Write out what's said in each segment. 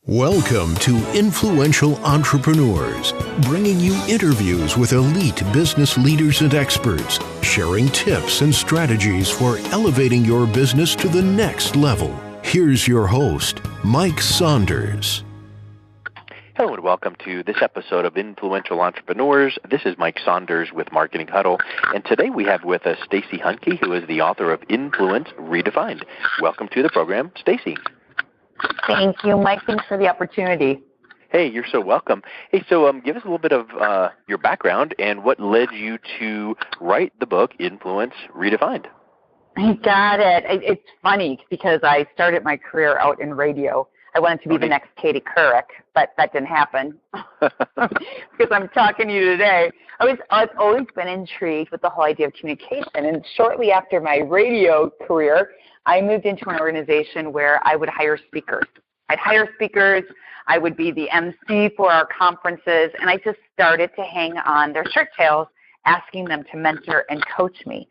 Welcome to Influential Entrepreneurs, bringing you interviews with elite business leaders and experts, sharing tips and strategies for elevating your business to the next level. Here's your host, Mike Saunders. Hello and welcome to this episode of Influential Entrepreneurs. This is Mike Saunders with Marketing Huddle, and today we have with us Stacey Hanke, who is the author of Influence Redefined. Welcome to the program, Stacey. Thank you, Mike. Thanks for the opportunity. Hey, you're so welcome. Hey, so give us a little bit of your background and what led you to write the book, Influence Redefined. I got it. It's funny because I started my career out in radio. I wanted to be the next Katie Couric, but that didn't happen because I'm talking to you today. I've always been intrigued with the whole idea of communication, and shortly after my radio career, I moved into an organization where I would hire speakers. I'd hire speakers. I would be the Emcee for our conferences, and I just started to hang on their shirt tails, asking them to mentor and coach me.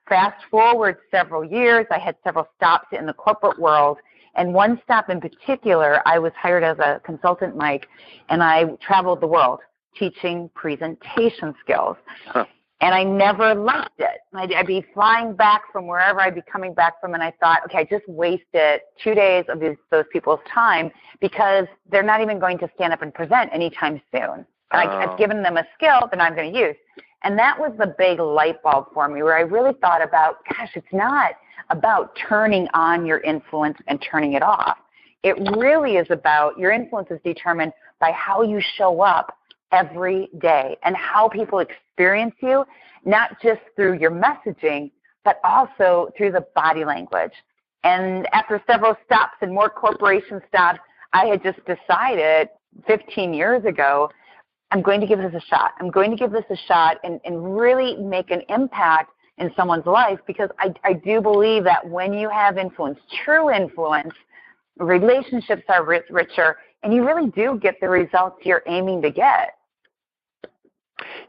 Fast forward several years, I had several stops in the corporate world, and one stop in particular, I was hired as a consultant, Mike, and I traveled the world teaching presentation skills. Huh. And I never liked it. I'd be flying back from wherever I'd be coming back from, and I thought, okay, I just wasted 2 days of those people's time because they're not even going to stand up and present anytime soon. And I've given them a skill that I'm going to use. And that was the big light bulb for me where I really thought about, gosh, it's not about turning on your influence and turning it off. It really is about your influence is determined by how you show up every day and how people experience you, not just through your messaging, but also through the body language. And after several stops and more corporation stops, I had just decided 15 years ago, I'm going to give this a shot. I'm going to give this a shot and really make an impact in someone's life because I do believe that when you have influence, true influence, relationships are richer, and you really do get the results you're aiming to get.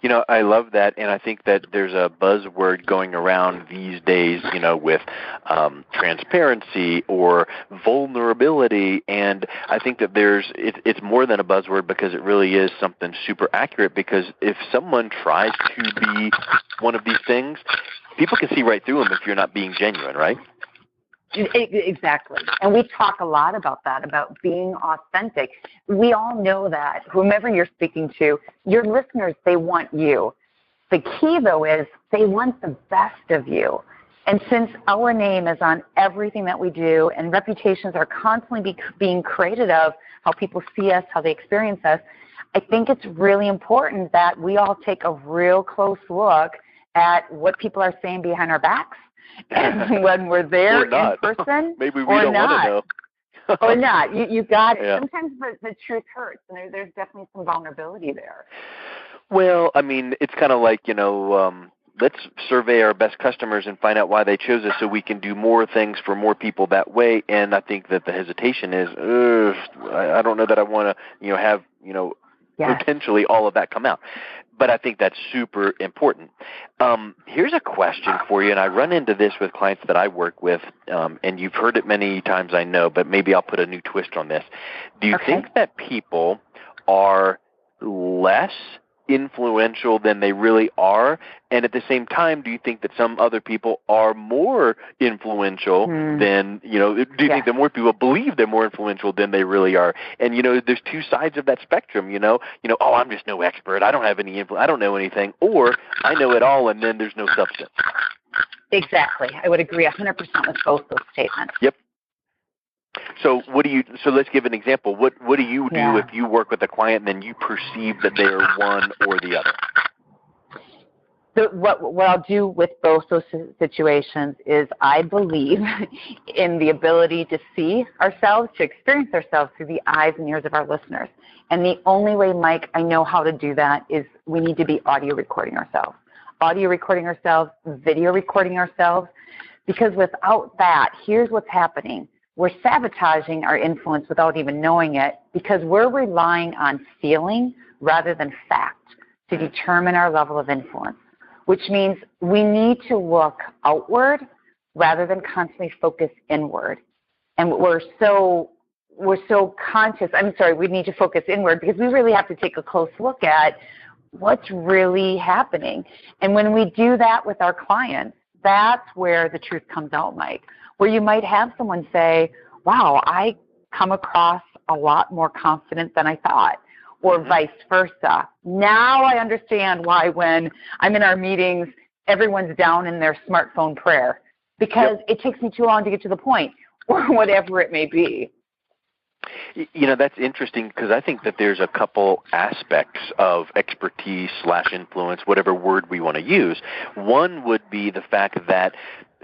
You know, I love that, and I think that there's a buzzword going around these days, you know, with transparency or vulnerability, and I think that it's more than a buzzword because it really is something super accurate, because if someone tries to be one of these things, people can see right through them if you're not being genuine, right? Exactly. And we talk a lot about that, about being authentic. We all know that whomever you're speaking to, your listeners, they want you. The key, though, is they want the best of you. And since our name is on everything that we do and reputations are constantly being created of how people see us, how they experience us, I think it's really important that we all take a real close look at what people are saying behind our backs. And when we're there in person, maybe we don't want to know. Or not. You got it. Yeah. Sometimes the truth hurts, and there's definitely some vulnerability there. Well, I mean, it's kind of like, you know, let's survey our best customers and find out why they chose us so we can do more things for more people that way. And I think that the hesitation is, I don't know that I want to, you know, have, you know, potentially all of that come out. But I think that's super important. Here's a question for you, and I run into this with clients that I work with, and you've heard it many times, I know, but maybe I'll put a new twist on this. Do you think that people are less influential than they really are? And at the same time, do you think that some other people are more influential than, you know, do you think that more people believe they're more influential than they really are? And, you know, there's two sides of that spectrum, you know, oh, I'm just no expert. I don't have any influence. I don't know anything. Or I know it all, and then there's no substance. Exactly. I would agree 100% with both those statements. Yep. So let's give an example. What do you do if you work with a client and then you perceive that they are one or the other? What I'll do with both those situations is I believe in the ability to see ourselves, to experience ourselves through the eyes and ears of our listeners. And the only way, Mike, I know how to do that is we need to be audio recording ourselves. Audio recording ourselves, video recording ourselves, because without that, here's what's happening. We're sabotaging our influence without even knowing it because we're relying on feeling rather than fact to determine our level of influence, which means we need to look outward rather than constantly focus inward. And we're so we're so conscious. I'm sorry, we need to focus inward because we really have to take a close look at what's really happening. And when we do that with our clients, that's where the truth comes out, Mike, where you might have someone say, wow, I come across a lot more confident than I thought, or vice versa. Now I understand why when I'm in our meetings, everyone's down in their smartphone prayer because it takes me too long to get to the point, or whatever it may be. You know, that's interesting because I think that there's a couple aspects of expertise / influence, whatever word we want to use. One would be the fact that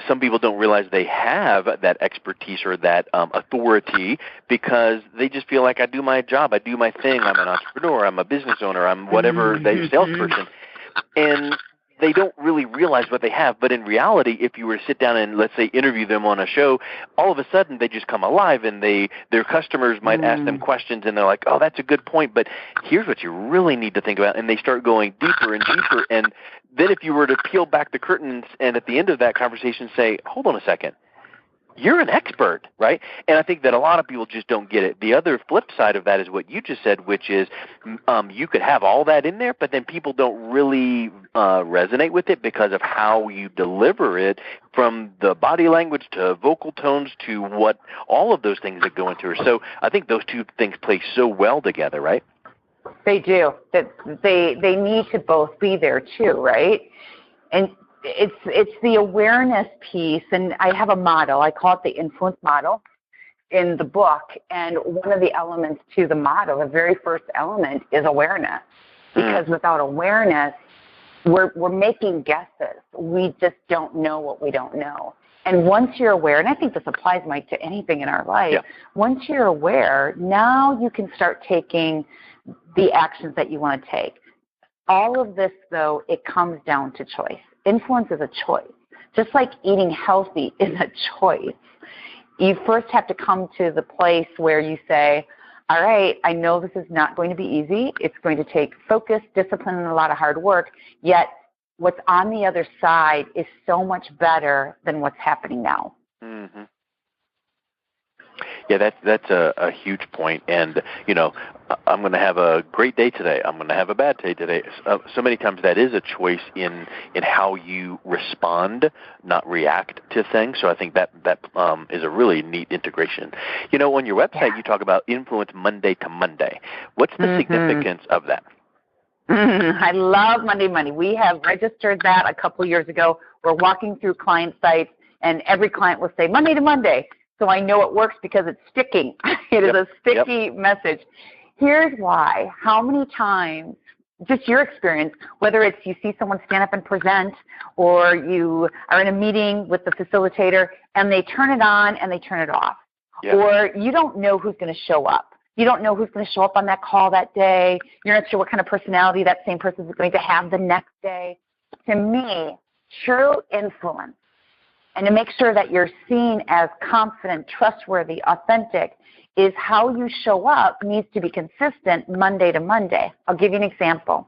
some people don't realize they have that expertise or that authority because they just feel like I do my job, I do my thing, I'm an entrepreneur, I'm a business owner, I'm whatever, they're a salesperson. And they don't really realize what they have. But in reality, if you were to sit down and, let's say, interview them on a show, all of a sudden they just come alive and their customers might ask them questions and they're like, oh, that's a good point, but here's what you really need to think about. And they start going deeper and deeper. And then if you were to peel back the curtains and at the end of that conversation say, hold on a second, you're an expert, right? And I think that a lot of people just don't get it. The other flip side of that is what you just said, which is you could have all that in there, but then people don't really resonate with it because of how you deliver it, from the body language to vocal tones to what all of those things that go into it. So I think those two things play so well together, right? They do. They need to both be there too, right? And it's the awareness piece, and I have a model. I call it the influence model in the book, and one of the elements to the model, the very first element, is awareness. Because without awareness, we're making guesses. We just don't know what we don't know. And once you're aware, and I think this applies, Mike, to anything in our life, once you're aware, now you can start taking the actions that you want to take. All of this, though, it comes down to choice. Influence is a choice. Just like eating healthy is a choice. You first have to come to the place where you say, all right, I know this is not going to be easy. It's going to take focus, discipline, and a lot of hard work, yet what's on the other side is so much better than what's happening now. Mm-hmm. Yeah, that's a huge point. And, you know, I'm going to have a great day today. I'm going to have a bad day today. So many times that is a choice in how you respond, not react to things. So I think that is a really neat integration. You know, on your website, you talk about influence Monday to Monday. What's the significance of that? I love Monday Money. We have registered that a couple years ago. We're walking through client sites, and every client will say Monday to Monday. So I know it works because it's sticking. It is a sticky message. Here's why. How many times, just your experience, whether it's you see someone stand up and present or you are in a meeting with the facilitator and they turn it on and they turn it off. Or you don't know who's going to show up. You don't know who's going to show up on that call that day. You're not sure what kind of personality that same person is going to have the next day. To me, true influence, and to make sure that you're seen as confident, trustworthy, authentic, is how you show up needs to be consistent Monday to Monday. I'll give you an example.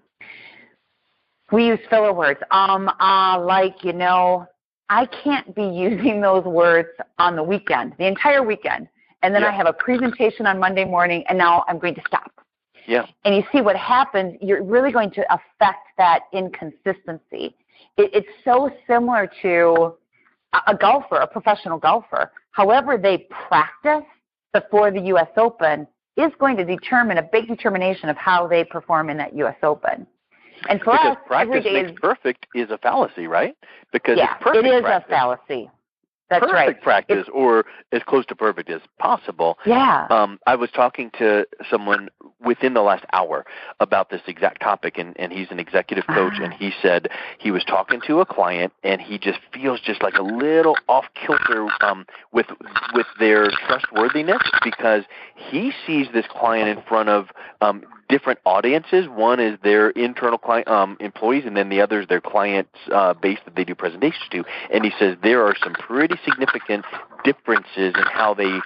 We use filler words. Like, you know, I can't be using those words on the weekend, the entire weekend. And then I have a presentation on Monday morning, and now I'm going to stop. And you see what happens, you're really going to affect that inconsistency. It's so similar to a golfer, a professional golfer. However they practice before the U.S. Open is going to determine a big determination of how they perform in that U.S. Open. And for us, practice makes perfect is a fallacy, right? Because it's perfect it is practice. A fallacy. That's perfect practice, or as close to perfect as possible. I was talking to someone within the last hour about this exact topic, and he's an executive coach, and he said he was talking to a client, and he just feels just like a little off-kilter with their trustworthiness because he sees this client in front of different audiences. One is their internal client employees, and then the other is their client base that they do presentations to. And he says there are some pretty significant differences in how they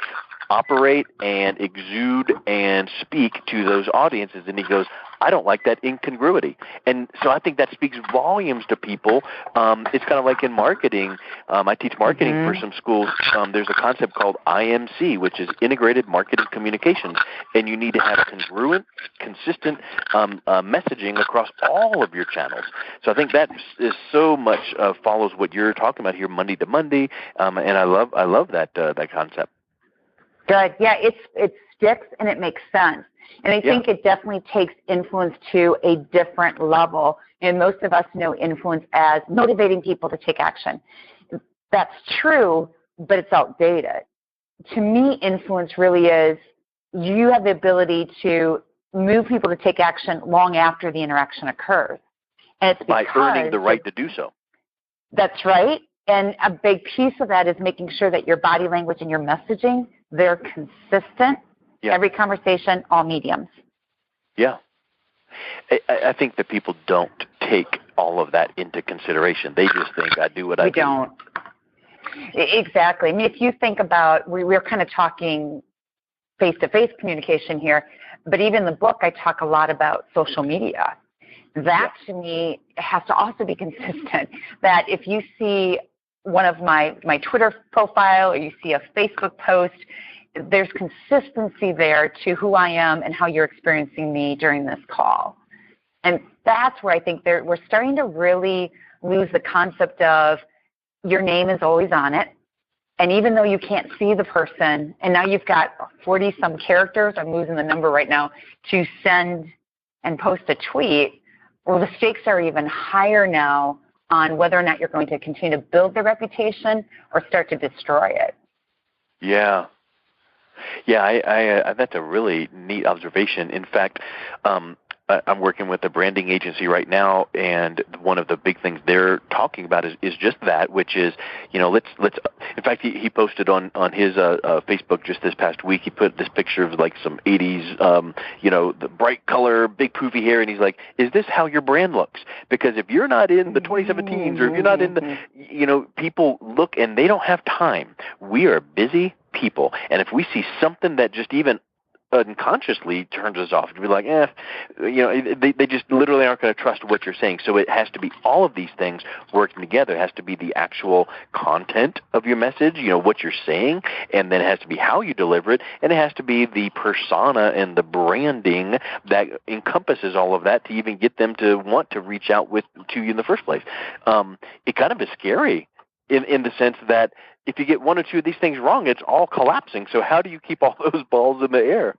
operate and exude and speak to those audiences. And he goes, I don't like that incongruity. And so I think that speaks volumes to people. It's kind of like in marketing. I teach marketing for some schools. There's a concept called IMC, which is Integrated Marketing Communications. And you need to have congruent, consistent messaging across all of your channels. So I think that is so much follows what you're talking about here, Monday to Monday. And I love that concept. Good. Yeah, it sticks and it makes sense. And I think it definitely takes influence to a different level. And most of us know influence as motivating people to take action. That's true, but it's outdated. To me, influence really is you have the ability to move people to take action long after the interaction occurs. And it's by earning the right to do so. That's right. And a big piece of that is making sure that your body language and your messaging, they're consistent. Yeah. Every conversation, all mediums. Yeah. I think that people don't take all of that into consideration. They just think, I do what I do. We don't. Exactly. I mean, if you think about, we're kind of talking face-to-face communication here, but even in the book, I talk a lot about social media. That, to me, has to also be consistent. That if you see one of my Twitter profile or you see a Facebook post, there's consistency there to who I am and how you're experiencing me during this call. And that's where I think we're starting to really lose the concept of your name is always on it. And even though you can't see the person, and now you've got 40-some characters, I'm losing the number right now, to send and post a tweet, well, the stakes are even higher now on whether or not you're going to continue to build the reputation or start to destroy it. Yeah. Yeah, I that's a really neat observation. In fact, I'm working with a branding agency right now, and one of the big things they're talking about is just that, which is, let's. In fact, he posted on his Facebook just this past week. He put this picture of like some 80s, the bright color, big poofy hair, and he's like, "Is this how your brand looks?" Because if you're not in the 2017s, or if you're not in the, people look and they don't have time. We are busy people, and if we see something that just even unconsciously turns us off, to be like, they just literally aren't going to trust what you're saying. So it has to be all of these things working together. It has to be the actual content of your message, what you're saying, and then it has to be how you deliver it, and it has to be the persona and the branding that encompasses all of that to even get them to want to reach out to you in the first place. It kind of is scary in the sense that if you get one or two of these things wrong, it's all collapsing. So how do you keep all those balls in the air?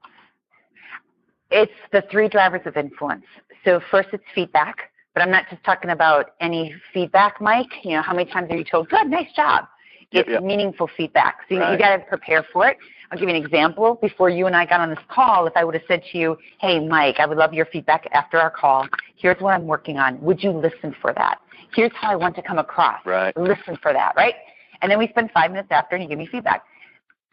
It's the three drivers of influence. So first, it's feedback. But I'm not just talking about any feedback, Mike. How many times are you told, good, nice job? It's meaningful feedback. So you got to prepare for it. I'll give you an example. Before you and I got on this call, if I would have said to you, hey, Mike, I would love your feedback after our call. Here's what I'm working on. Would you listen for that? Here's how I want to come across. Right. Listen for that, right? And then we spend 5 minutes after and you give me feedback.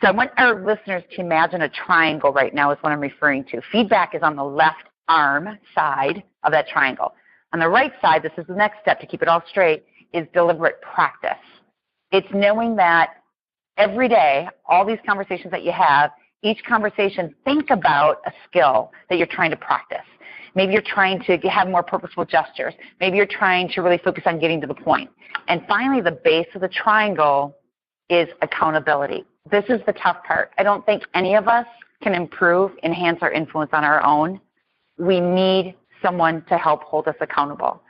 So I want our listeners to imagine a triangle right now is what I'm referring to. Feedback is on the left arm side of that triangle. On the right side, this is the next step to keep it all straight, is deliberate practice. It's knowing that every day, all these conversations that you have, each conversation, think about a skill that you're trying to practice. Maybe you're trying to have more purposeful gestures. Maybe you're trying to really focus on getting to the point. And finally, the base of the triangle is accountability. This is the tough part. I don't think any of us can enhance our influence on our own. We need someone to help hold us accountable.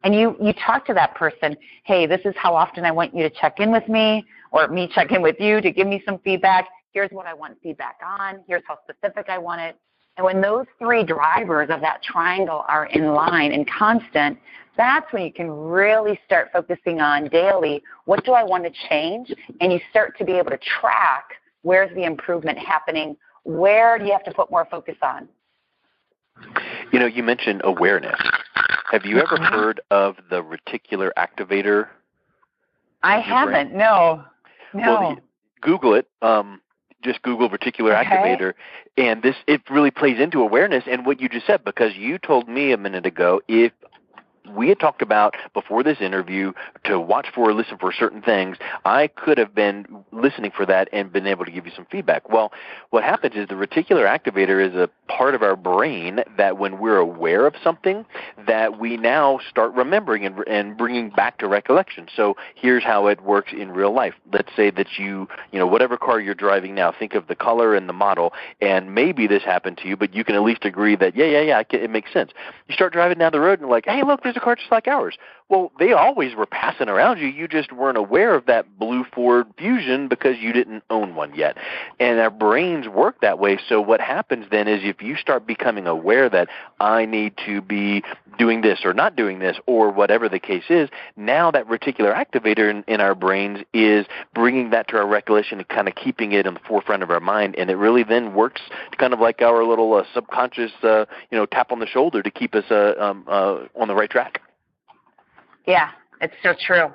And you talk to that person, hey, this is how often I want you to check in with me, or me check in with you to give me some feedback. Here's what I want feedback on. Here's how specific I want it. And when those three drivers of that triangle are in line and constant, that's when you can really start focusing on daily, what do I want to change? And you start to be able to track where's the improvement happening, where do you have to put more focus on? You mentioned awareness. Have you ever heard of the Reticular Activator? I haven't, no. Well, Google it. Just Google Reticular Activator, and it really plays into awareness and what you just said, because you told me a minute ago, if we had talked about before this interview to watch for or listen for certain things, I could have been listening for that and been able to give you some feedback. Well, what happens is the reticular activator is a part of our brain that when we're aware of something, that we now start remembering and bringing back to recollection. So here's how it works in real life. Let's say that you whatever car you're driving now, think of the color and the model, and maybe this happened to you, but you can at least agree that, it makes sense. You start driving down the road and like, hey, look, there's a car just like ours. Well, they always were passing around you. You just weren't aware of that blue Ford Fusion because you didn't own one yet. And our brains work that way. So what happens then is if you start becoming aware that I need to be doing this or not doing this or whatever the case is, now that reticular activator in our brains is bringing that to our recollection and kind of keeping it in the forefront of our mind. And it really then works kind of like our little subconscious, tap on the shoulder to keep us on the right track. Yeah, it's so true.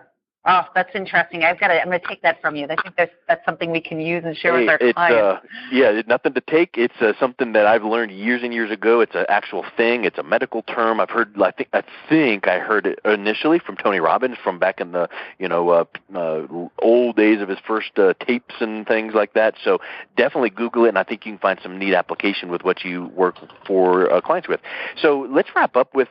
Oh, that's interesting. I'm going to take that from you. I think that's something we can use and share with our clients. It's nothing to take. It's something that I've learned years and years ago. It's an actual thing. It's a medical term. I've heard. I think I heard it initially from Tony Robbins from back in the old days of his first tapes and things like that. So definitely Google it, and I think you can find some neat application with what you work for clients with. So let's wrap up with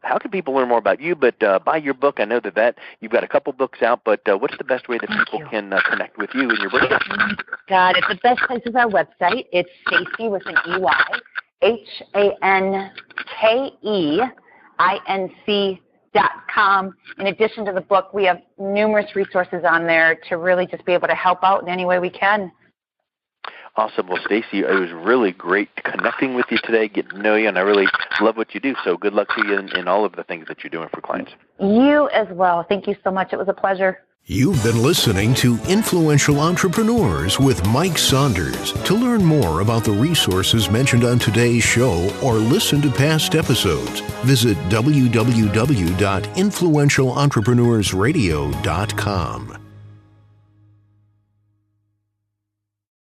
how can people learn more about you? But buy your book. I know that you've got a couple books out, but what's the best way that people can connect with you and your book? Got it. The best place is our website. It's Stacey with an EY, HANKEINC.com. In addition to the book, we have numerous resources on there to really just be able to help out in any way we can. Awesome. Well, Stacey, it was really great connecting with you today, getting to know you, and I really love what you do. So good luck to you in all of the things that you're doing for clients. You as well. Thank you so much. It was a pleasure. You've been listening to Influential Entrepreneurs with Mike Saunders. To learn more about the resources mentioned on today's show or listen to past episodes, visit www.influentialentrepreneursradio.com.